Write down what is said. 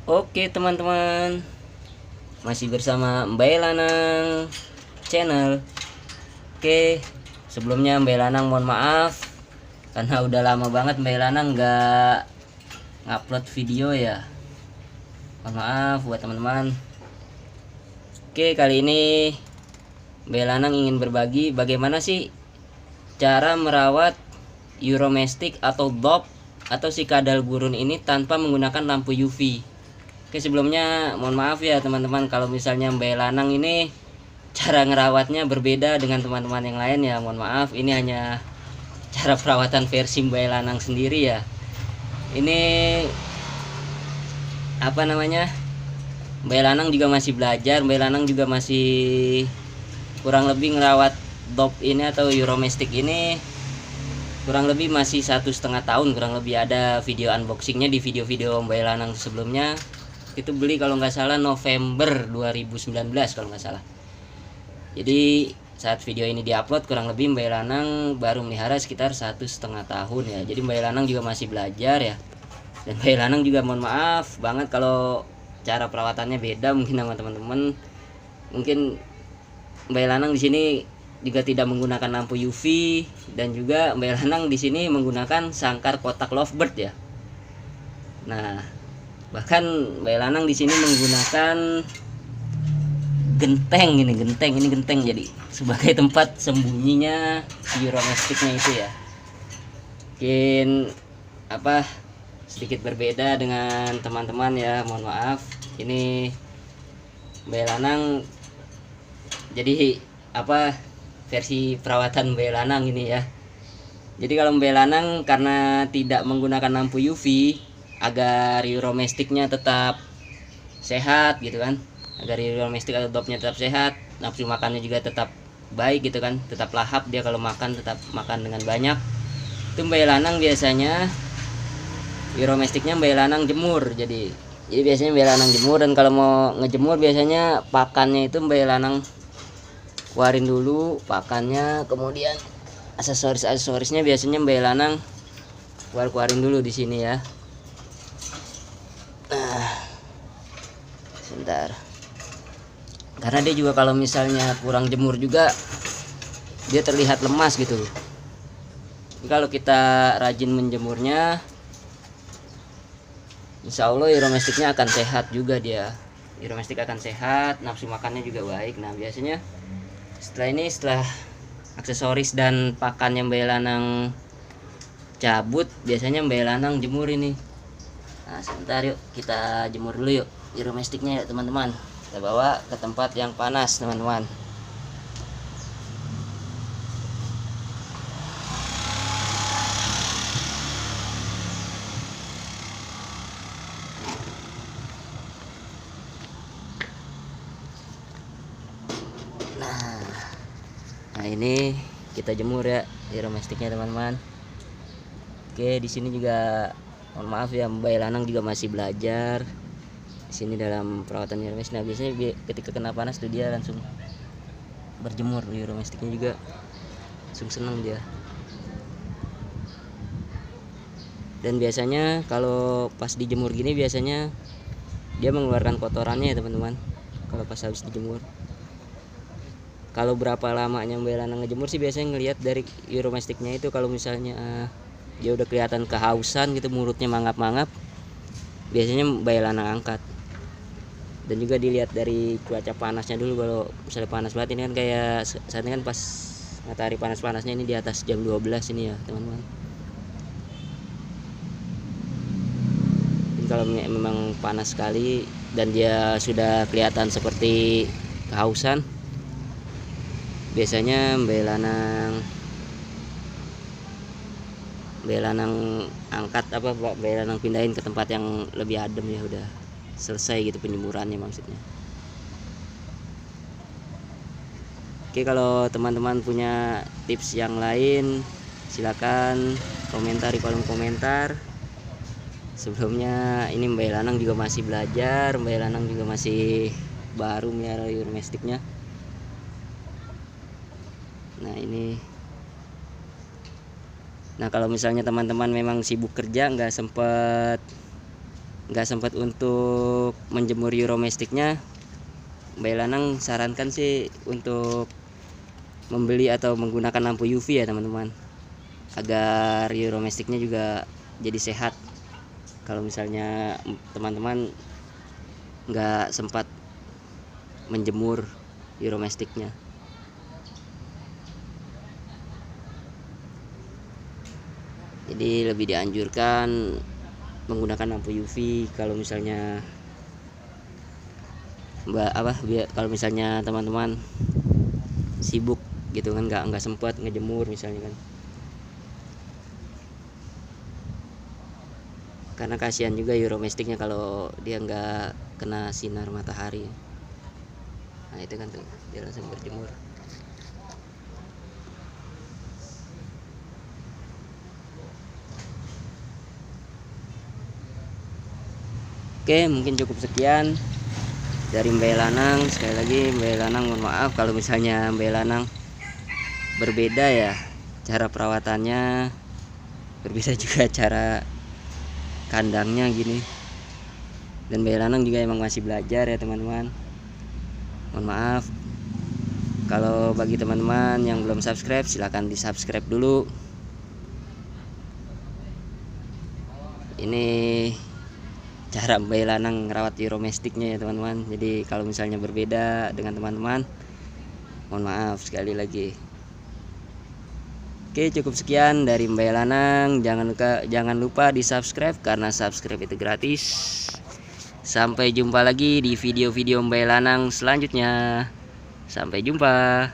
Oke teman-teman, masih bersama Mbak Lanang channel. Oke, sebelumnya Mbak Lanang mohon maaf karena udah lama banget Mbak Lanang nggak ngupload video ya. Mohon maaf buat teman-teman. Oke, kali ini Mbak Lanang ingin berbagi bagaimana sih cara merawat Euromestic atau DOP atau si kadal gurun ini tanpa menggunakan lampu UV. Oke, sebelumnya mohon maaf ya teman-teman kalau misalnya Mbak Lanang ini cara ngerawatnya berbeda dengan teman-teman yang lain ya. Mohon maaf, ini hanya cara perawatan versi Mbak Lanang sendiri ya. Ini apa namanya? Mbak Lanang juga masih belajar, Mbak Lanang juga masih kurang lebih ngerawat DOP ini atau Euromestic ini kurang lebih masih 1,5 tahun, kurang lebih ada video unboxingnya di video-video Mbak Lanang sebelumnya. Itu beli kalau nggak salah November 2019 kalau nggak salah. Jadi saat video ini diupload kurang lebih Mbak Lanang baru melihara sekitar 1,5 tahun ya. Jadi Mbak Lanang juga masih belajar ya. Dan Mbak Lanang juga mohon maaf banget kalau cara perawatannya beda mungkin sama teman-teman. Mungkin Mbak Lanang di sini juga tidak menggunakan lampu UV dan juga Mbak Lanang di sini menggunakan sangkar kotak lovebird ya. Nah, bahkan Mbak Lanang di sini menggunakan genteng ini jadi sebagai tempat sembunyinya si Euromesticnya itu ya. Mungkin apa sedikit berbeda dengan teman-teman ya, mohon maaf. Ini Mbak Lanang jadi apa versi perawatan Mbak Lanang ini ya. Jadi kalau Mbak Lanang karena tidak menggunakan lampu UV agar Euromesticnya tetap sehat gitu kan, agar Euromestic atau DOP-nya tetap sehat, nafsu makannya juga tetap baik gitu kan, tetap lahap dia kalau makan, tetap makan dengan banyak. Itu Mbak Lanang biasanya Euromesticnya Mbak Lanang jemur. Jadi biasanya Mbak Lanang jemur, dan kalau mau ngejemur biasanya pakannya itu Mbak Lanang keluarin dulu pakannya, kemudian aksesorisnya biasanya Mbak Lanang keluarin dulu di sini ya. Sebentar, karena dia juga kalau misalnya kurang jemur juga dia terlihat lemas gitu. Jadi kalau kita rajin menjemurnya, insya Allah Euromesticnya akan sehat juga dia. Euromestic akan sehat, nafsu makannya juga baik. Nah biasanya setelah aksesoris dan pakan yang Mbak Lanang cabut, biasanya Mbak Lanang jemur ini. Nah sebentar, yuk kita jemur dulu yuk Euromesticnya ya teman-teman. Kita bawa ke tempat yang panas teman-teman. Nah ini kita jemur ya Euromesticnya teman-teman. Oke, di sini juga mohon maaf ya Mbak Lanang juga masih belajar di sini dalam perawatan Euromestic. Nah biasanya ketika kena panas tuh dia langsung berjemur. Euromesticnya juga langsung seneng dia. Dan biasanya kalau pas dijemur gini biasanya dia mengeluarkan kotorannya ya teman-teman, kalau pas habis dijemur. Kalau berapa lamanya Mbak Lanang ngejemur sih biasanya ngelihat dari Euromesticnya itu, kalau misalnya dia udah kelihatan kehausan gitu, mulutnya mangap-mangap, biasanya Mbak Lanang angkat. Dan juga dilihat dari cuaca panasnya dulu. Kalau misalnya panas banget, ini kan kayak saat ini kan pas matahari panas-panasnya, ini di atas jam 12 ini ya teman-teman. Kalau memang panas sekali dan dia sudah kelihatan seperti kehausan, biasanya Mbak Lanang angkat Mbak Lanang pindahin ke tempat yang lebih adem ya, udah selesai gitu penjemurannya maksudnya. Oke, kalau teman-teman punya tips yang lain silakan komentar di kolom komentar. Sebelumnya ini Mbak Lanang juga masih belajar, Mbak Lanang juga masih baru melihara Euromesticnya. Nah kalau misalnya teman-teman memang sibuk kerja nggak sempet nggak sempat untuk menjemur Euromestiknya, Mbak Lanang sarankan sih untuk membeli atau menggunakan lampu UV ya teman-teman, agar Euromestiknya juga jadi sehat. Kalau misalnya teman-teman nggak sempat menjemur Euromestiknya, jadi lebih dianjurkan menggunakan lampu UV kalau misalnya kalau misalnya teman-teman sibuk gitu kan, nggak sempat ngejemur misalnya kan, karena kasihan juga Euromestiknya kalau dia nggak kena sinar matahari. Nah itu kan tuh dia langsung berjemur. Oke, mungkin cukup sekian dari Mbak Lanang. Sekali lagi Mbak Lanang mohon maaf kalau misalnya Mbak Lanang berbeda ya cara perawatannya, berbeda juga cara kandangnya gini. Dan Mbak Lanang juga emang masih belajar ya teman-teman. Mohon maaf. Kalau bagi teman-teman yang belum subscribe, silahkan di subscribe dulu. Ini cara Mbak Lanang ngerawat Euromestiknya ya teman-teman. Jadi kalau misalnya berbeda dengan teman-teman, mohon maaf sekali lagi. Oke, cukup sekian dari Mbak Lanang. Jangan lupa di subscribe karena subscribe itu gratis. Sampai jumpa lagi di video-video Mbak Lanang selanjutnya. Sampai jumpa.